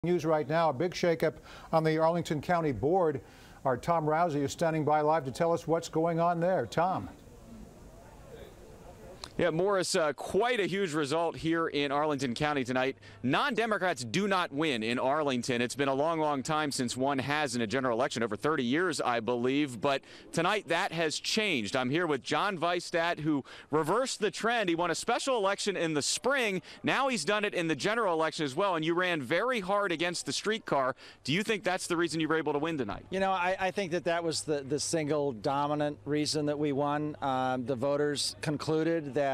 News right now, a big shakeup on the Arlington County Board. Our Tom Rousey is standing by live to tell us what's going on there. Tom. Yeah, Morris, quite a huge result here in Arlington County tonight. Non-Democrats do not win in Arlington. It's been a long, long time since one has in a general election, over 30 years, I believe. But tonight that has changed. I'm here with John Vihstadt, who reversed the trend. He won a special election in the spring. Now he's done it in the general election as well. And you ran very hard against the streetcar. Do you think that's the reason you were able to win tonight? You know, I think that was the single dominant reason that we won. The voters concluded that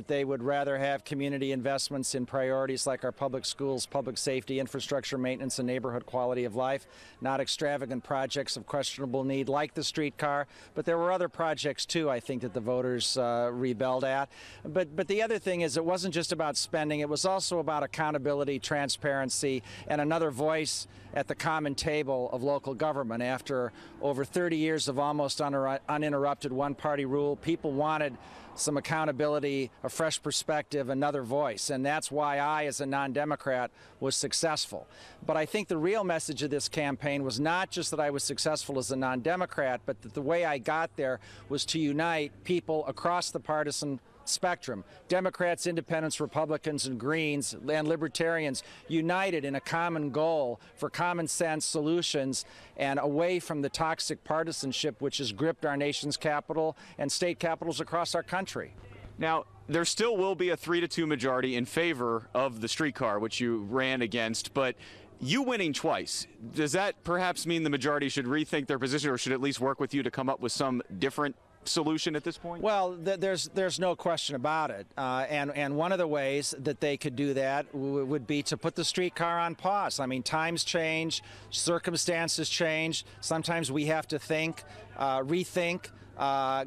they would rather have community investments in priorities like our public schools, public safety, infrastructure maintenance, and neighborhood quality of life, not extravagant projects of questionable need like the streetcar. But there were other projects, too, I think, that the voters rebelled at. But the other thing is it wasn't just about spending. It was also about accountability, transparency, and another voice at the common table of local government. After over 30 years of almost uninterrupted one-party rule, people wanted some accountability, a fresh perspective, another voice. And that's why I, as a non-Democrat, was successful. But I think the real message of this campaign was not just that I was successful as a non-Democrat, but that the way I got there was to unite people across the partisan spectrum. Democrats, independents, Republicans, and Greens, and Libertarians united in a common goal for common sense solutions and away from the toxic partisanship which has gripped our nation's capital and state capitals across our country. Now, there still will be a 3-2 majority in favor of the streetcar, which you ran against, but you winning twice, does that perhaps mean the majority should rethink their position or should at least work with you to come up with some different solution at this point? Well, there's no question about it. And one of the ways that they could do that would be to put the streetcar on pause. I mean, times change, circumstances change. Sometimes we have to think, rethink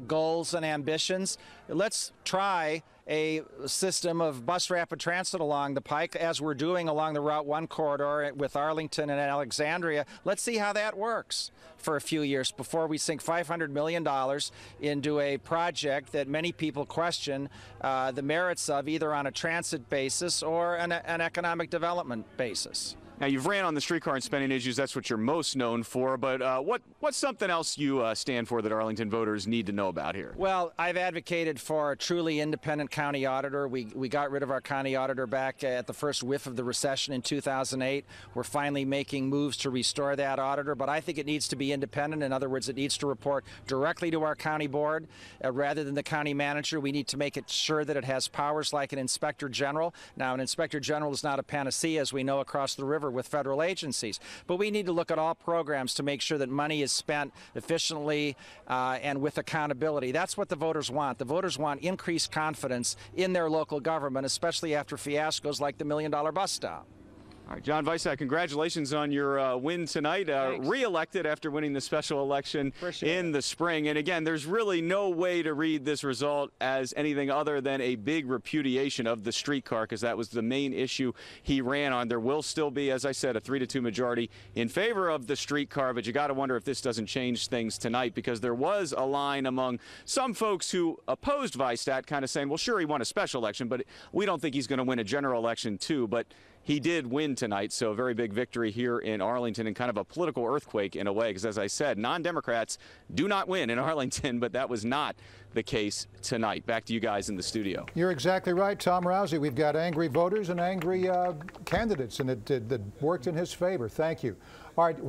goals and ambitions. Let's try a system of bus rapid transit along the Pike, as we're doing along the Route 1 corridor with Arlington and Alexandria. Let's see how that works for a few years before we sink $500 million into a project that many people question the merits of, either on a transit basis or an economic development basis. Now, you've ran on the streetcar and spending issues. That's what you're most known for. But what's something else you stand for that Arlington voters need to know about here? Well, I've advocated for a truly independent county auditor. We got rid of our county auditor back at the first whiff of the recession in 2008. We're finally making moves to restore that auditor. But I think it needs to be independent. In other words, it needs to report directly to our county board rather than the county manager. We need to make it sure that it has powers like an inspector general. Now, an inspector general is not a panacea, as we know, across the river with federal agencies. But we need to look at all programs to make sure that money is spent efficiently and with accountability. That's what the voters want. The voters want increased confidence in their local government, especially after fiascos like the $1 million bus stop. All right, John Vihstadt, congratulations on your win tonight. Re-elected after winning the special election in the spring. And again, there's really no way to read this result as anything other than a big repudiation of the streetcar, because that was the main issue he ran on. There will still be, as I said, a 3-2 majority in favor of the streetcar, but you got to wonder if this doesn't change things tonight, because there was a line among some folks who opposed Vihstadt kind of saying, well, sure, he won a special election, but we don't think he's going to win a general election too. But he did win tonight, so a very big victory here in Arlington and kind of a political earthquake in a way, because as I said, non-Democrats do not win in Arlington, but that was not the case tonight. Back to you guys in the studio. You're exactly right, Tom Rousey. We've got angry voters and angry candidates, and it worked in his favor. Thank you. All right.